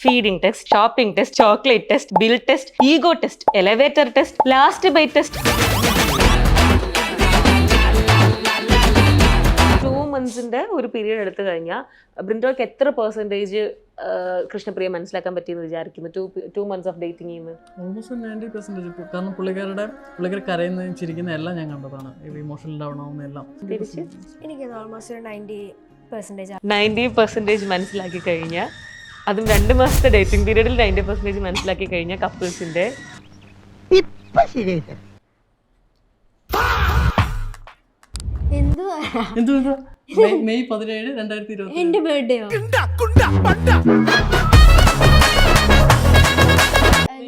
Feeding test, shopping test, chocolate test, bill test, ego test, elevator test, last bite test. 2 monthsന്റെ ഒരു period എടുത്തു കഴിഞ്ഞാൽ ബ്രിൻഡോയ്ക്ക് എത്ര percentage Krishnapriya മനസ്സിലാക്കാൻ പറ്റിയെന്ന് വിചാരിക്കുന്നു? 2 months ഓഫ് ഡേറ്റിംഗ് ചെയ്യുന്നു ഓൾമോസ്റ്റ് 90%. കാരണം പുള്ളിക്കാർ കരയുന്നതും ചിരിക്കുന്ന എല്ലാം ഞാൻ കണ്ടതാണ്. ഇമോഷണൽ ഡൗൺ ആവുന്ന എല്ലാം തിരിച്ച് എനിക്ക് ഓൾമോസ്റ്റ് 90% മനസ്സിലാക്കി കഴിഞ്ഞാൽ, അതും 2 മാസത്തെ ഡേറ്റിംഗ് പീരീഡിൽ 90% മനസ്സിലാക്കി കഴിഞ്ഞാൽ കപ്പിൾസിന്റെ എന്തുവാ മെയ് 17, 2020 എന്റെ ബർത്ത്ഡേയോ?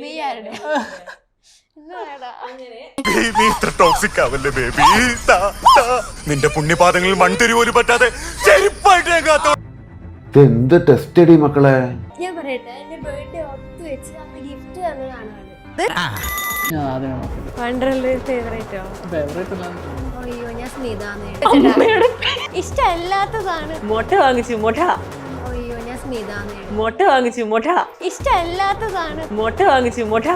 മെയ് ആരുടെ? നിന്റെ പുണ്യപാദങ്ങളിൽ മൺതിരി പോലും പറ്റാതെ എന്ത് ടെസ്റ്റ് അടി മക്കളെ. ഞാൻ പറയട്ടെ, എന്റെ ബർത്ത്ഡേ ഒത്തു വെച്ച് അന്ന് ഗിഫ്റ്റ് തന്നതാണ് ഞാൻ ആദ്യം ഫേവറേറ്റോ? ഫേവറേറ്റ് അയ്യോ, ഞാൻ സ്മിതാന്ന്. ഇഷ്ടമല്ലാത്തതാണ്. മൊട്ട വാങ്ങിച്ചു മൊട്ട. അയ്യോ, ഞാൻ സ്മിതാന്ന്. മൊട്ട വാങ്ങിച്ചു മൊട്ട. ഇഷ്ടമല്ലാത്തതാണ്. മൊട്ട വാങ്ങിച്ചു മൊട്ട.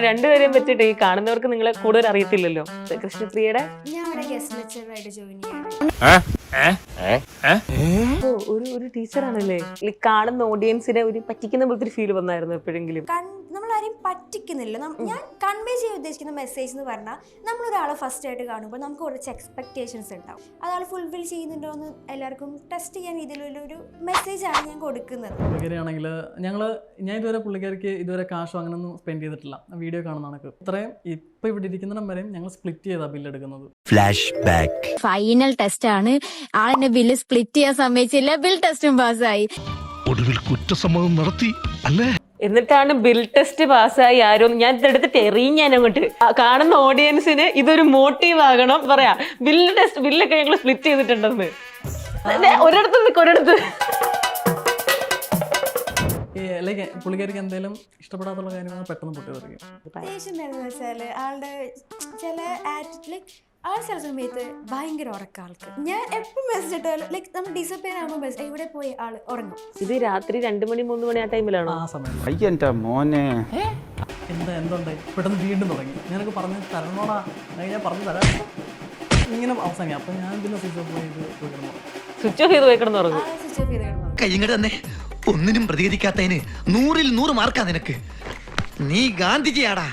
രണ്ടുപേരെയും പറ്റിട്ട് ഈ കാണുന്നവർക്ക് നിങ്ങളെ കൂടുതൽ അറിയത്തില്ലല്ലോ. കൃഷ്ണപ്രിയയുടെ ഞാൻ അവിടെ ഗസ്റ്റ് ലെക്ചറായിട്ട് ജോയിൻ ചെയ്യാണ്. ഒരു ടീച്ചറാണല്ലേ. കാണുന്ന ഓഡിയൻസിനെ ഒരു പറ്റിക്കുന്ന പോലത്തെ ഫീൽ വന്നായിരുന്നു എപ്പോഴെങ്കിലും? നമ്മളാരെയും പറ്റിക്കുന്നില്ല. ഞാൻ കൺവേ ചെയ്യാൻ ഉദ്ദേശിക്കുന്ന മെസ്സേജ് എന്ന് പറഞ്ഞാൽ, നമ്മളൊരാളെ ഫസ്റ്റ് ആയിട്ട് കാണുമ്പോൾ നമുക്ക് കുറച്ച് എക്സ്പെക്ടേഷൻസ് ഉണ്ടാവും. അയാൾ ഫുൾഫിൽ ചെയ്യുന്നുണ്ടോ എന്ന് എല്ലാവർക്കും ടെസ്റ്റ് ചെയ്യാൻ രീതിയിലുള്ളൊരു മെസ്സേജാണ് ഞാൻ കൊടുക്കുന്നത്. പുള്ളിക്കാരിയാണെങ്കിൽ ഞാൻ ഇതുവരെ പുള്ളിക്കാരിക്ക് ഇതുവരെ കാശോ അങ്ങനെയൊന്നും സ്പെൻഡ് ചെയ്തിട്ടില്ല. വീഡിയോ കാണുന്ന കണക്ക് ഇത്രയും ഇപ്പൊ ഇവിടെ ഇരിക്കുന്നിടം വരെയും ഞങ്ങൾ സ്പ്ലിറ്റ് ചെയ്താ ബില്ല് എടുക്കുന്നത്. ഫ്ലാഷ് ബാക്ക് ഫൈനൽ ടെസ്റ്റ് ആണ്. ആളിന്റെ ബില്ല് സ്പ്ലിറ്റ് ചെയ്യാൻ സമ്മതിച്ചില്ല. ബിൽ ടെസ്റ്റും പാസ്സായി. ഒടുവിൽ കുറ്റസമ്മതം നടത്തി അല്ലേ? എന്നിട്ടാണ് ബിൽ ടെസ്റ്റ് പാസ്സായി ആരോ ഞാൻ ഇതെടുത്തിട്ട് എറിയാൻ അങ്ങോട്ട്. കാണുന്ന ഓഡിയൻസിന് ഇതൊരു മോട്ടീവ് ആകണം. പറയാ ബില്ലൊക്കെ ഞങ്ങൾ സ്പ്ലിറ്റ് ചെയ്തിട്ടുണ്ടെന്ന്. ഒരിടത്ത് ലൈക്ക് പുള്ളിക്കാരിക്ക് എന്തെങ്കിലും ഇഷ്ടപ്പെടാത്തുള്ള കാര്യങ്ങൾ പെട്ടെന്ന് പൊട്ടി തെറിക്കും. ദേഷ്യം എന്താണെന്ന് വെച്ചാല് ആളുടെ ചില ലൈക്ക് ആൾ ചില സമയത്ത് ഭയങ്കര ഉറക്കം ആൾക്ക്. ഞാൻ എപ്പോൾ മെസ്സേജ് ഇട്ടാലും ലൈക്ക് നമ്മൾ ഡിസപ്പിയർ ആകുമ്പോൾ എവിടെ പോയി ആള് ഉറങ്ങും. ഇത് രാത്രി 2 മണി 3 മണി ആ ടൈമിലാണോ? ആ സമയം അയ്യന്റെ മോനെ എന്തുണ്ടായി പെട്ടെന്ന് വീണ്ടും തുടങ്ങി. ഞാനൊക്കെ പറഞ്ഞു തരണോടാ, ഞാൻ പറഞ്ഞു തരാം, ഇങ്ങനെ അവസാനിക്കും. അപ്പൊ ഞാൻ പിന്നെ സ്വിച്ച് ഓഫ് ചെയ്ത് പോയി കിടന്നു തുടങ്ങും. സ്വിച്ച് ഓഫ് ചെയ്ത് കിടന്നു. കയ്യങ്ങട് തന്നെ ഒന്നിനും പ്രതികരിക്കാത്തതിന് 100ൽ 100 മാർക്കാ നിനക്ക്. നീ ഗാന്ധിജിയാടാ.